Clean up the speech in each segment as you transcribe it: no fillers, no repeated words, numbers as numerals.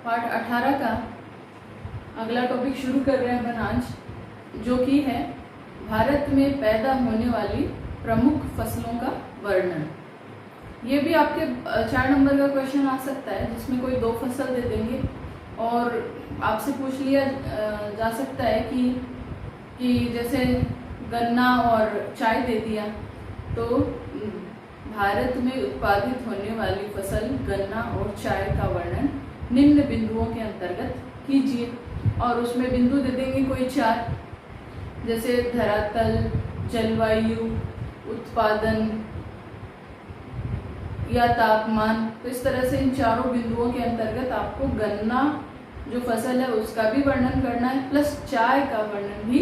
Part 18 का अगला topic शुरू कर रहे हैं अपन आज, जो कि है भारत में पैदा होने वाली प्रमुख फसलों का वर्णन। ये भी आपके 4 नंबर का क्वेश्चन आ सकता है, जिसमें कोई 2 फसल दे देंगे और आपसे पूछ लिया जा सकता है कि जैसे गन्ना और चाय दे दिया, तो भारत में उत्पादित होने वाली फसल गन्ना और चाय का वर्णन निम्न बिंदुओं के अंतर्गत कीजिए। और उसमें बिंदु दे देंगे कोई 4, जैसे धरातल, जलवायु, उत्पादन या तापमान। तो इस तरह से इन चारों बिंदुओं के अंतर्गत आपको गन्ना जो फसल है उसका भी वर्णन करना है, प्लस चाय का वर्णन भी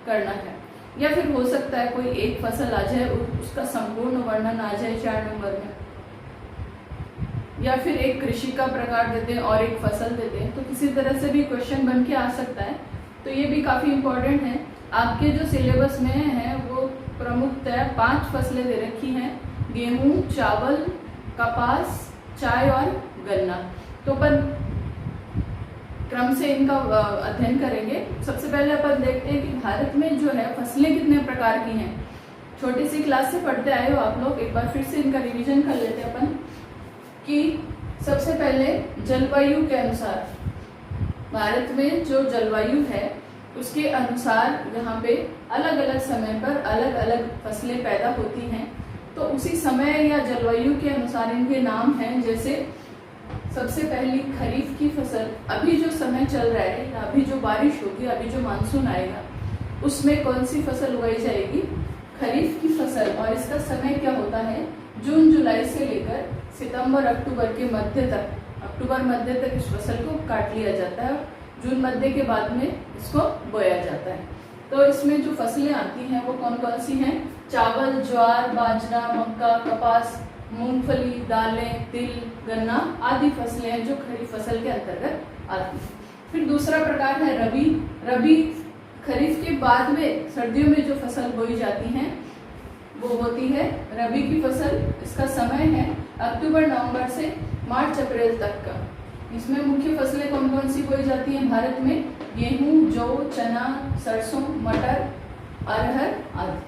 करना है। या फिर हो सकता है कोई एक फसल आ जाए, उसका संपूर्ण वर्णन आ जाए 4 नंबर में, या फिर एक कृषि का प्रकार देते हैं और एक फसल देते हैं। तो किसी तरह से भी क्वेश्चन बन के आ सकता है। तो ये भी काफ़ी इम्पोर्टेंट है। आपके जो सिलेबस में है वो प्रमुखतः 5 फसलें दे रखी हैं: गेहूं, चावल, कपास, चाय और गन्ना। तो अपन क्रम से इनका अध्ययन करेंगे। सबसे पहले अपन देखते हैं कि भारत में जो है फसलें कितने प्रकार की हैं। छोटी सी क्लास से पढ़ते आए हो आप लोग, एक बार फिर से इनका रिवीजन कर लेते हैं अपन कि सबसे पहले जलवायु के अनुसार भारत में जो जलवायु है उसके अनुसार यहाँ पे अलग अलग समय पर अलग अलग फसलें पैदा होती हैं। तो उसी समय या जलवायु के अनुसार इनके नाम हैं। जैसे सबसे पहली खरीफ की फसल, अभी जो समय चल रहा है या अभी जो बारिश होगी, अभी जो मानसून आएगा, उसमें कौन सी फसल उगाई जाएगी? खरीफ की फसल। और इसका समय क्या होता है? जून जुलाई से लेकर सितंबर अक्टूबर के मध्य तक, अक्टूबर मध्य तक इस फसल को काट लिया जाता है। जून मध्य के बाद में इसको बोया जाता है। तो इसमें जो फसलें आती हैं वो कौन कौन सी हैं? चावल, ज्वार, बाजरा, मक्का, कपास, मूंगफली, दालें, तिल, गन्ना आदि फसलें हैं जो खरीफ फसल के अंतर्गत आती हैं। फिर दूसरा प्रकार है रबी। रबी खरीफ के बाद में सर्दियों में जो फसल बोई जाती हैं वो होती है रबी की फसल। इसका समय है अक्टूबर नवंबर से मार्च अप्रैल तक का। इसमें मुख्य फसलें कौन कौन सी बोई जाती हैं भारत में? गेहूं, जौ, चना, सरसों, मटर, अरहर आदि।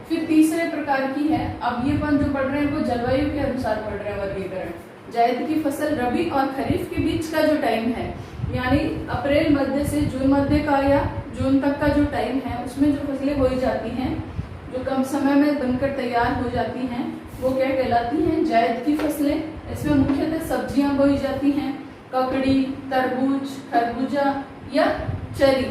फिर तीसरे प्रकार की है, अब ये अपन जो पढ़ रहे हैं वो जलवायु के अनुसार पढ़ रहे हैं वर्गीकरण। जायद की फसल रबी और खरीफ के बीच का जो टाइम है, यानी अप्रैल मध्य से जून मध्य का या जून तक का जो टाइम है, उसमें जो फसलें बोई जाती हैं, जो कम समय में बनकर तैयार हो जाती हैं, वो क्या कहलाती हैं? जायद की फसलें। इसमें मुख्यतः सब्जियां बोई जाती हैं: ककड़ी, तरबूज, खरबूजा या चेरी।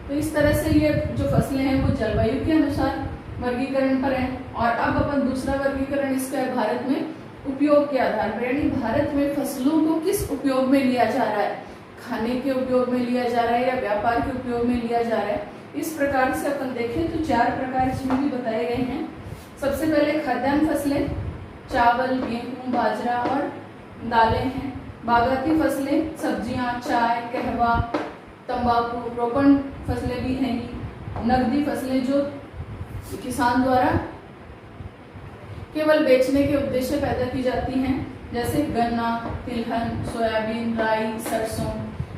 तो इस तरह से ये जो फसलें हैं वो जलवायु के अनुसार वर्गीकरण पर है। और अब अपन दूसरा वर्गीकरण इसका है भारत में उपयोग के आधार पर, यानी भारत में फसलों को किस उपयोग में लिया जा रहा है? खाने के उपयोग में लिया जा रहा है या व्यापार के उपयोग में लिया जा रहा है? इस प्रकार से अपन देखें तो 4 प्रकार इसमें भी बताए गए हैं। सबसे पहले खाद्यान्न फसलें चावल, गेहूं, बाजरा और दालें हैं। बागाती फसलें सब्जियां, चाय, कहवा, तंबाकू, रोपण फसलें भी हैं। नकदी फसलें जो किसान द्वारा केवल बेचने के उद्देश्य पैदा की जाती हैं, जैसे गन्ना, तिलहन, सोयाबीन, राई, सरसों।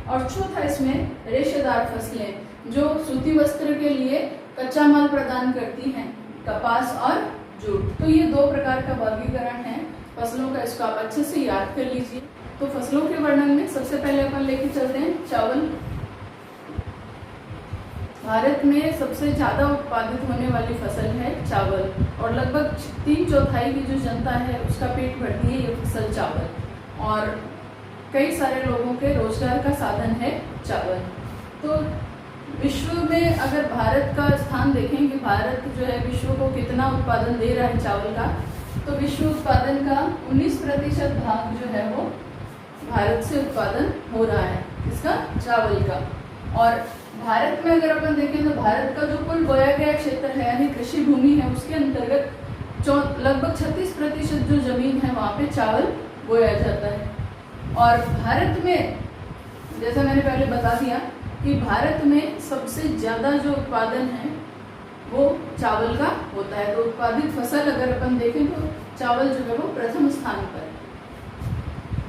और चौथा इसमें रेशेदार फसलें जो सूती वस्त्र के लिए कच्चा माल प्रदान करती हैं, कपास और जूट। तो ये 2 प्रकार का वर्गीकरण है फसलों का, इसको आप अच्छे से याद कर लीजिए। तो फसलों के वर्णन में सबसे पहले अपन लेके चलते हैं चावल। भारत में सबसे ज्यादा उत्पादित होने वाली फसल है चावल, और लगभग 3/4 की जो जनता है उसका पेट भरती है ये फसल चावल, और कई सारे लोगों के रोजगार का साधन है चावल। तो विश्व में अगर भारत का स्थान देखें कि भारत जो है विश्व को कितना उत्पादन दे रहा है चावल का, तो विश्व उत्पादन का 19% भाग जो है वो भारत से उत्पादन हो रहा है, इसका चावल का। और भारत में अगर अपन देखें तो भारत का जो कुल बोया गया क्षेत्र है यानी कृषि भूमि है, उसके अंतर्गत लगभग 36% जो जमीन है वहाँ पे चावल बोया जाता है। और भारत में जैसा मैंने पहले बता दिया कि भारत में सबसे ज़्यादा जो उत्पादन है वो चावल का होता है। तो उत्पादित फसल अगर अपन देखें तो चावल जो है वो प्रथम स्थान पर है।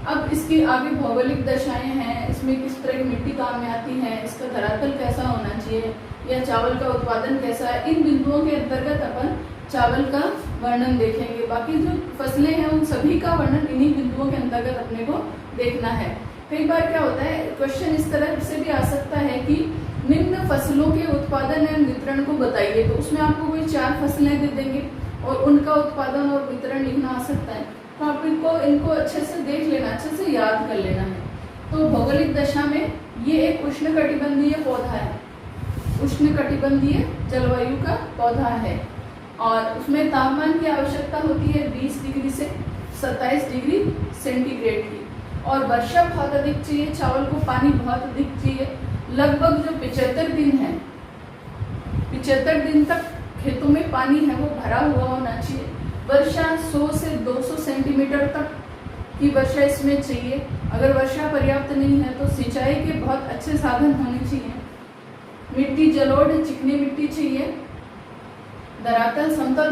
अब इसकी आगे भौगोलिक दशाएं हैं, इसमें किस तरह की मिट्टी काम में आती है, इसका धरातल कैसा होना चाहिए, या चावल का उत्पादन कैसा है, इन बिंदुओं के अंतर्गत अपन चावल का वर्णन देखेंगे। बाकी जो फसलें हैं उन सभी का वर्णन इन्हीं बिंदुओं के अंतर्गत अपने को देखना है। कई बार क्या होता है, क्वेश्चन इस तरह से भी आ सकता है कि निम्न फसलों के उत्पादन एवं वितरण को बताइए, तो उसमें आपको कोई 4 फसलें दे देंगे और उनका उत्पादन और वितरण लिखना आ सकता है। तो आप इनको अच्छे से देख लेना, अच्छे से याद कर लेना है। तो भौगोलिक दशा में ये एक उष्णकटिबंधीय पौधा है, उष्णकटिबंधीय जलवायु का पौधा है और उसमें तापमान की आवश्यकता होती है 20 डिग्री से 27 डिग्री सेंटीग्रेड की, और वर्षा बहुत अधिक चाहिए, चावल को पानी बहुत अधिक चाहिए। लगभग जो 75 दिन है, 75 दिन तक खेतों में पानी है वो भरा हुआ होना चाहिए। वर्षा 100 से 200 सेंटीमीटर तक की वर्षा इसमें चाहिए। अगर वर्षा पर्याप्त नहीं है तो सिंचाई के बहुत अच्छे साधन होने चाहिए। मिट्टी जलोढ़ चिकनी मिट्टी चाहिए। धरातल समतल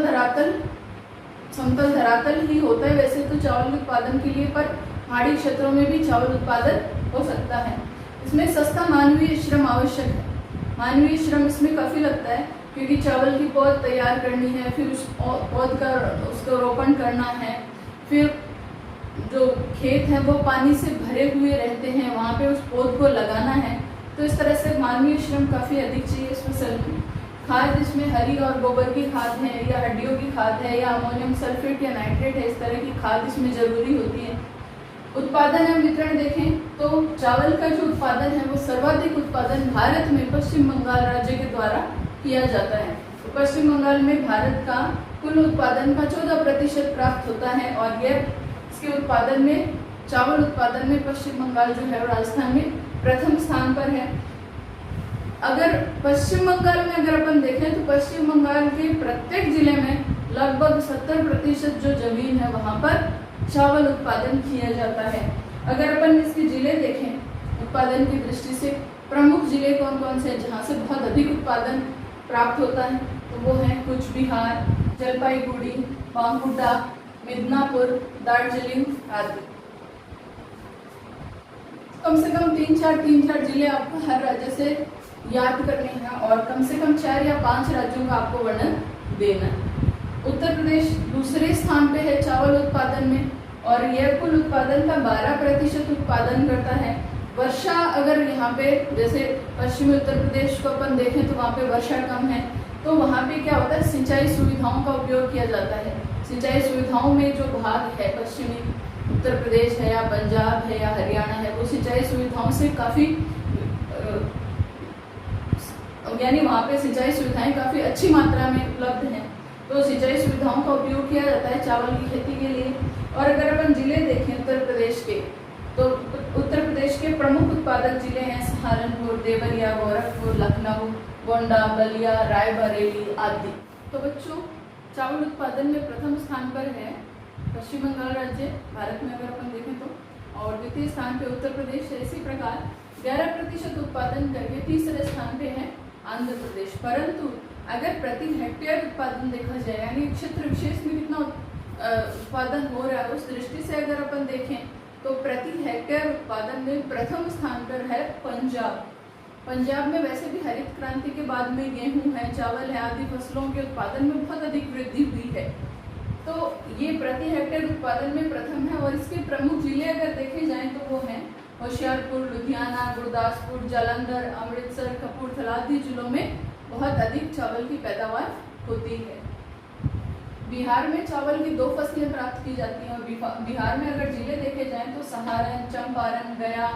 धरातल ही होता है वैसे तो चावल उत्पादन के लिए, पर पहाड़ी क्षेत्रों में भी चावल उत्पादन हो सकता है। इसमें सस्ता मानवीय श्रम आवश्यक है। मानवीय श्रम इसमें काफ़ी लगता है क्योंकि चावल की पौध तैयार करनी है, फिर उस पौध का उसका रोपण करना है, फिर जो खेत है वो पानी से भरे हुए रहते हैं, वहाँ पे उस पौध को लगाना है। तो इस तरह से मानवीय श्रम काफ़ी अधिक चाहिए इस फसल में। खाद इसमें हरी और गोबर की खाद है या हड्डियों की खाद है या अमोनियम सल्फेट या नाइट्रेट है, इस तरह की खाद इसमें जरूरी होती है। उत्पादन एवं वितरण देखें तो चावल का जो उत्पादन है वो सर्वाधिक उत्पादन भारत में पश्चिम बंगाल राज्य के द्वारा किया जाता है। तो पश्चिम बंगाल में भारत का कुल उत्पादन का 14% प्राप्त होता है और यह इसके उत्पादन में, चावल उत्पादन में पश्चिम बंगाल जो है राजस्थान में प्रथम स्थान पर है। अगर पश्चिम बंगाल में अगर अपन देखें तो पश्चिम बंगाल के प्रत्येक जिले में लगभग 70% जो जमीन है वहाँ पर चावल उत्पादन किया जाता है। अगर अपन इसके जिले देखें उत्पादन की दृष्टि से, प्रमुख जिले कौन कौन से हैं जहाँ से बहुत अधिक उत्पादन प्राप्त होता है, तो वो हैं कुछ बिहार, जलपाईगुड़ी, बांकुड़ा, मिदनापुर, दार्जिलिंग आदि। कम से कम 3-4 जिले आपको हर राज्य से याद करने हैं और कम से कम 4 या 5 राज्यों का आपको वर्णन देना है। उत्तर प्रदेश दूसरे स्थान पे है चावल उत्पादन में और यह कुल उत्पादन का 12% उत्पादन करता है। वर्षा अगर यहाँ पे जैसे पश्चिमी उत्तर प्रदेश को अपन देखें तो वहाँ पे वर्षा कम है, तो वहाँ पे क्या होता है, सिंचाई सुविधाओं का उपयोग किया जाता है। सिंचाई सुविधाओं में जो भाग है पश्चिमी उत्तर प्रदेश है या पंजाब है या हरियाणा है, वो सिंचाई सुविधाओं से काफ़ी यानी वहाँ पे सिंचाई सुविधाएं काफ़ी अच्छी मात्रा में उपलब्ध हैं, तो सिंचाई सुविधाओं का उपयोग किया जाता है चावल की खेती के लिए। और अगर अपन जिले देखें उत्तर प्रदेश के, तो उत्तर प्रदेश के प्रमुख उत्पादक जिले हैं सहारनपुर, देवरिया, गोरखपुर, लखनऊ, गोंडा, बलिया, रायबरेली आदि। तो बच्चों, चावल उत्पादन में प्रथम स्थान पर है पश्चिम बंगाल राज्य भारत में अगर अपन देखें तो, और द्वितीय स्थान पे उत्तर प्रदेश है। इसी प्रकार 11% उत्पादन करके तीसरे स्थान पे है आंध्र प्रदेश। परंतु अगर प्रति हेक्टेयर उत्पादन देखा जाए, यानी क्षेत्र विशेष में कितना उत्पादन हो रहा है, उस दृष्टि से अगर अपन देखें तो प्रति हेक्टेयर उत्पादन में प्रथम स्थान पर है पंजाब। पंजाब में वैसे भी हरित क्रांति के बाद में गेहूं है, चावल है आदि फसलों के उत्पादन में बहुत अधिक वृद्धि हुई है, तो ये प्रति हेक्टेयर उत्पादन में प्रथम है। और इसके प्रमुख जिले अगर देखे जाएं तो वो हैं होशियारपुर, लुधियाना, गुरदासपुर, जालंधर, अमृतसर, कपूरथला आदि जिलों में बहुत अधिक चावल की पैदावार होती है। बिहार में चावल की 2 फसलें प्राप्त की जाती हैं और बिहार में अगर जिले देखे जाएं तो सहारन, चंपारण, गया,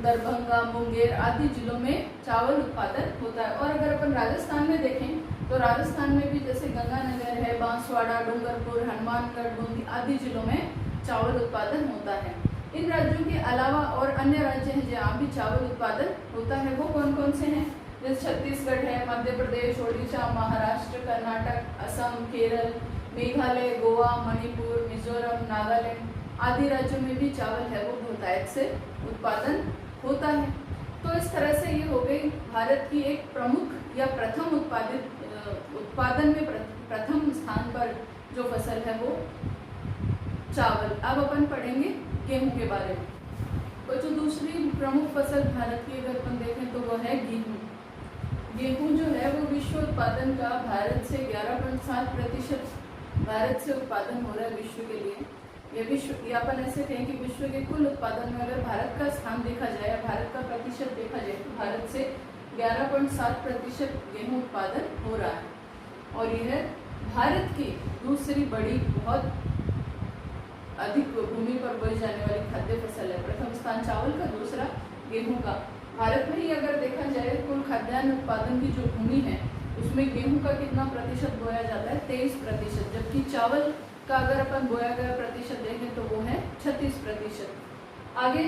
दरभंगा, मुंगेर आदि जिलों में चावल उत्पादन होता है। और अगर अपन राजस्थान में देखें तो राजस्थान में भी जैसे गंगानगर है, बांसवाड़ा, डूंगरपुर, हनुमानगढ़, बूंदी आदि जिलों में चावल उत्पादन होता है। इन राज्यों के अलावा और अन्य राज्य हैं जहाँ भी चावल उत्पादन होता है, वो कौन कौन से हैं, जैसे छत्तीसगढ़ है, मध्य प्रदेश, ओडिशा, महाराष्ट्र, कर्नाटक, असम, केरल, मेघालय, गोवा, मणिपुर, मिजोरम, नागालैंड आदि राज्यों में भी चावल है वो बहुतायत से उत्पादन होता है। तो इस तरह से ये हो गई भारत की एक प्रमुख या प्रथम उत्पादन में प्रथम स्थान पर जो फसल है वो चावल। अब अपन पढ़ेंगे गेहूं के बारे में। तो जो दूसरी प्रमुख फसल भारत की अगर अपन देखें तो वो है गेहूं। गेहूं जो है वो विश्व उत्पादन का भारत से 11.7% भारत से उत्पादन हो रहा है विश्व के लिए। या अपन ऐसे कहें कि विश्व के कुल उत्पादन में अगर भारत का स्थान देखा जाए या भारत का प्रतिशत देखा जाए तो भारत से 11.7% गेहूं उत्पादन हो रहा है। और यह भारत की दूसरी बड़ी बहुत अधिक भूमि पर बोई जाने वाली खाद्य फसल है। प्रथम स्थान चावल का, दूसरा गेहूं का। भारत में ही अगर देखा जाए कुल खाद्यान्न उत्पादन की जो भूमि है उसमें गेहूं का कितना प्रतिशत बोया जाता है, 23%, जबकि चावल का अगर अपन बोया गया प्रतिशत देखें तो वो है 36%। आगे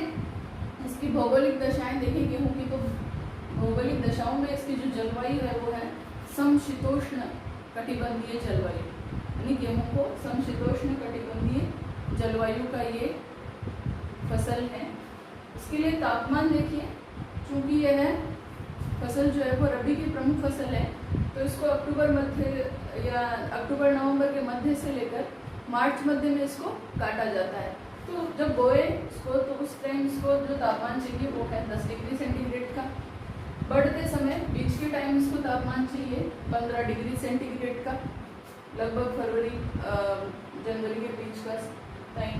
इसकी भौगोलिक दशाएं देखें गेहूं की, तो भौगोलिक दशाओं में इसकी जो जलवायु है वो है समशीतोष्ण कटिबंधीय जलवायु, यानी गेहूं को समशीतोष्ण कटिबंधीय जलवायु का ये फसल है। इसके लिए तापमान देखिए, चूंकि यह फसल जो है वो रबी की प्रमुख फसल है तो इसको अक्टूबर नवंबर के मध्य से लेकर मार्च मध्य में इसको काटा जाता है। तो जब बोए इसको तो उस टाइम इसको जो तापमान चाहिए वो है 10 डिग्री सेंटीग्रेड का। बढ़ते समय बीच के टाइम इसको तापमान चाहिए 15 डिग्री सेंटीग्रेड का, लगभग फरवरी जनवरी के बीच का टाइम।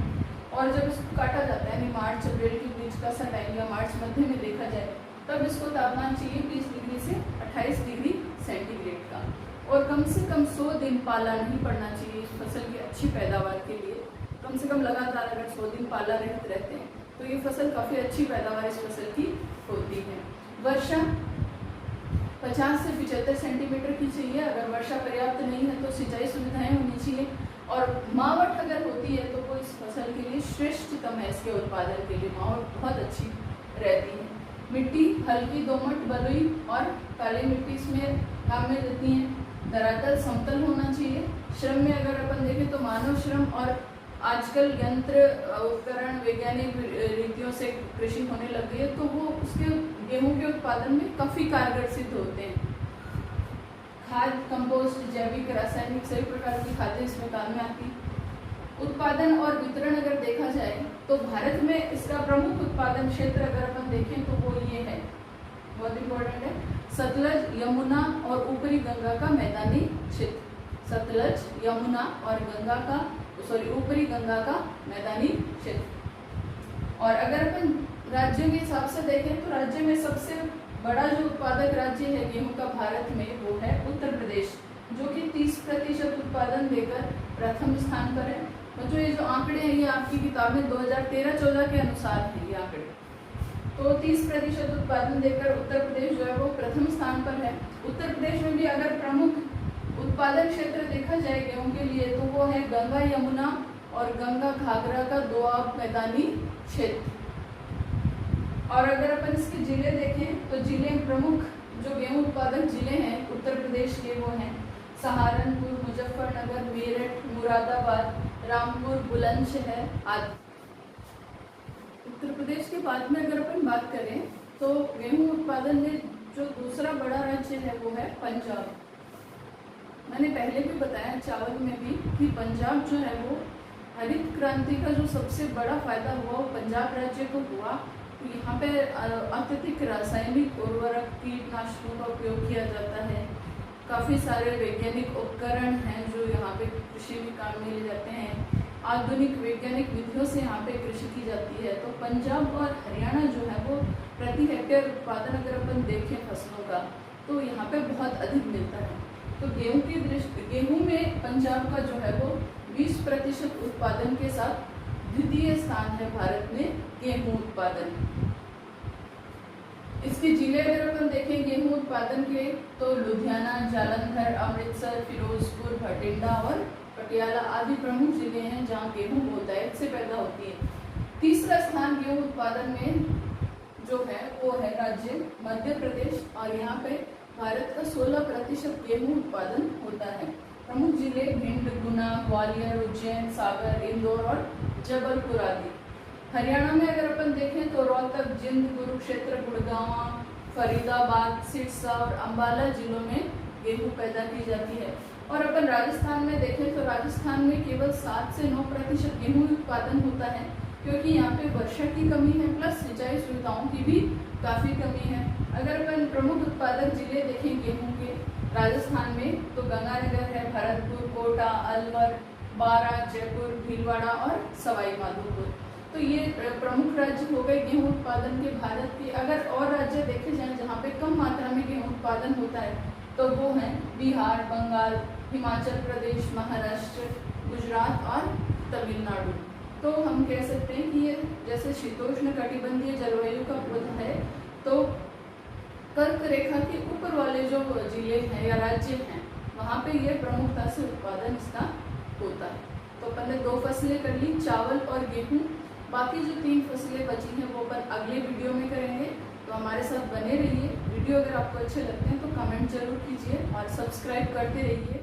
और जब इसको काटा जाता है यानी मार्च अप्रैल के बीच का सा टाइम या मार्च मध्य में देखा जाए तब इसको तापमान चाहिए 20 डिग्री से 28 डिग्री सेंटीग्रेड का। और कम से कम 100 दिन पाला नहीं पड़ना चाहिए इस फसल की अच्छी पैदावार के लिए। कम से कम लगातार अगर 100 दिन पाला रहते हैं तो ये फसल काफ़ी अच्छी पैदावार इस फसल की होती है। वर्षा 50 से 75 सेंटीमीटर की चाहिए। अगर वर्षा पर्याप्त नहीं है तो सिंचाई सुविधाएं होनी चाहिए। और मावट अगर होती है तो वो इस फसल के लिए श्रेष्ठतम है। इसके उत्पादन के लिए मावट बहुत अच्छी रहती है। मिट्टी हल्की, दोमट, बलुई और काली मिट्टी इसमें काम में देती हैं। धरातल समतल होना चाहिए। श्रम में अगर अपन देखें तो मानव श्रम और आजकल यंत्र उपकरण वैज्ञानिक रीतियों से कृषि होने लग गई है तो वो उसके गेहूं के उत्पादन में काफ़ी कारगर सिद्ध होते हैं। खाद, कंपोस्ट, जैविक, रासायनिक सभी प्रकार की खादें इसमें काम में आती। उत्पादन और वितरण अगर देखा जाए तो भारत में इसका प्रमुख उत्पादन क्षेत्र अगर अपन देखें तो वो ये है, बहुत इंपॉर्टेंट है, सतलज, यमुना और ऊपरी गंगा का मैदानी क्षेत्र। सतलज, यमुना और ऊपरी गंगा का मैदानी क्षेत्र। और अगर अपन राज्य के हिसाब से देखें तो राज्य में सबसे बड़ा जो उत्पादक राज्य है गेहूं का भारत में वो है उत्तर प्रदेश, जो कि 30% उत्पादन देकर प्रथम स्थान पर है। और जो ये जो आंकड़े हैं ये आपकी किताब में 2013-14 के अनुसार है ये आंकड़े। तो 30% उत्पादन देकर उत्तर प्रदेश जो है वो प्रथम स्थान पर है। उत्तर प्रदेश में भी अगर प्रमुख उत्पादन क्षेत्र देखा जाए गेहूं के लिए तो वो है गंगा यमुना और गंगा घाघरा का दोआब मैदानी क्षेत्र। और अगर अपन इसके जिले देखें तो जिले प्रमुख जो गेहूं उत्पादक जिले हैं उत्तर प्रदेश के वो हैं सहारनपुर, मुजफ्फरनगर, मेरठ, मुरादाबाद, रामपुर, बुलंदशहर आदि। उत्तर प्रदेश के बाद में अगर अपन बात करें तो गेहूं उत्पादन में जो दूसरा बड़ा राज्य है वो है पंजाब। मैंने पहले भी बताया चावल में भी कि पंजाब जो है वो हरित क्रांति का जो सबसे बड़ा फायदा हुआ वो पंजाब राज्य को हुआ। तो यहाँ पे अत्यधिक रासायनिक उर्वरक, कीटनाशकों का उपयोग किया जाता है। काफ़ी सारे वैज्ञानिक उपकरण हैं जो यहाँ पे कृषि में काम में लिए जाते हैं। आधुनिक वैज्ञानिक विधियों से यहाँ पे कृषि की जाती है। तो पंजाब और हरियाणा जो है वो प्रति हेक्टेयर उत्पादन अगर अपन देखें फसलों का तो यहाँ पे बहुत अधिक मिलता है। तो गेहूं में पंजाब का जो है वो 20% उत्पादन के साथ द्वितीय स्थान है भारत में गेहूं उत्पादन। इसके जिले अगर अपन देखें गेहूं उत्पादन के तो लुधियाना, जालंधर, अमृतसर, फिरोजपुर, भटिंडा और पटियाला आदि प्रमुख जिले हैं जहां गेहूं बहुतायत से पैदा होती है। तीसरा स्थान गेहूं उत्पादन में जो है वो है राज्य मध्य प्रदेश और यहाँ पे भारत का 16% गेहूं उत्पादन होता है। प्रमुख जिले भिंड, गुना, ग्वालियर, उज्जैन, सागर, इंदौर और जबलपुर आदि। हरियाणा में अगर अपन देखें तो रोहतक, जिंद, कुरुक्षेत्र, गुड़गांव, फरीदाबाद, सिरसा और अंबाला जिलों में गेहूँ पैदा की जाती है। और अपन राजस्थान में देखें तो राजस्थान में केवल 7 से 9% गेहूँ उत्पादन होता है, क्योंकि यहाँ पे वर्षा की कमी है प्लस सिंचाई सुविधाओं की भी काफ़ी कमी है। अगर अपन प्रमुख उत्पादक जिले देखें गेहूँ के राजस्थान में तो गंगानगर है, भरतपुर, कोटा, अलवर, बारा, जयपुर, भीलवाड़ा और सवाई माधोपुर। तो ये प्रमुख राज्य हो गए गेहूँ उत्पादन के भारत के। अगर और राज्य देखे जाएं जहाँ पे कम मात्रा में गेहूँ उत्पादन होता है तो वो हैं बिहार, बंगाल, हिमाचल प्रदेश, महाराष्ट्र, गुजरात और तमिलनाडु। तो हम कह सकते हैं कि ये जैसे शीतोष्ण कटिबंधीय जलवायु का पद है, तो कर्क रेखा के ऊपर वाले जो जिले हैं या राज्य हैं वहाँ पे ये प्रमुखता से उत्पादन इसका होता है। तो अपन ने 2 फसलें कर ली, चावल और गेहूँ। बाकी जो 3 फसलें बची हैं वो अपन अगले वीडियो में करेंगे, तो हमारे साथ बने रहिए। वीडियो अगर आपको अच्छे लगते हैं तो कमेंट जरूर कीजिए और सब्सक्राइब करते रहिए।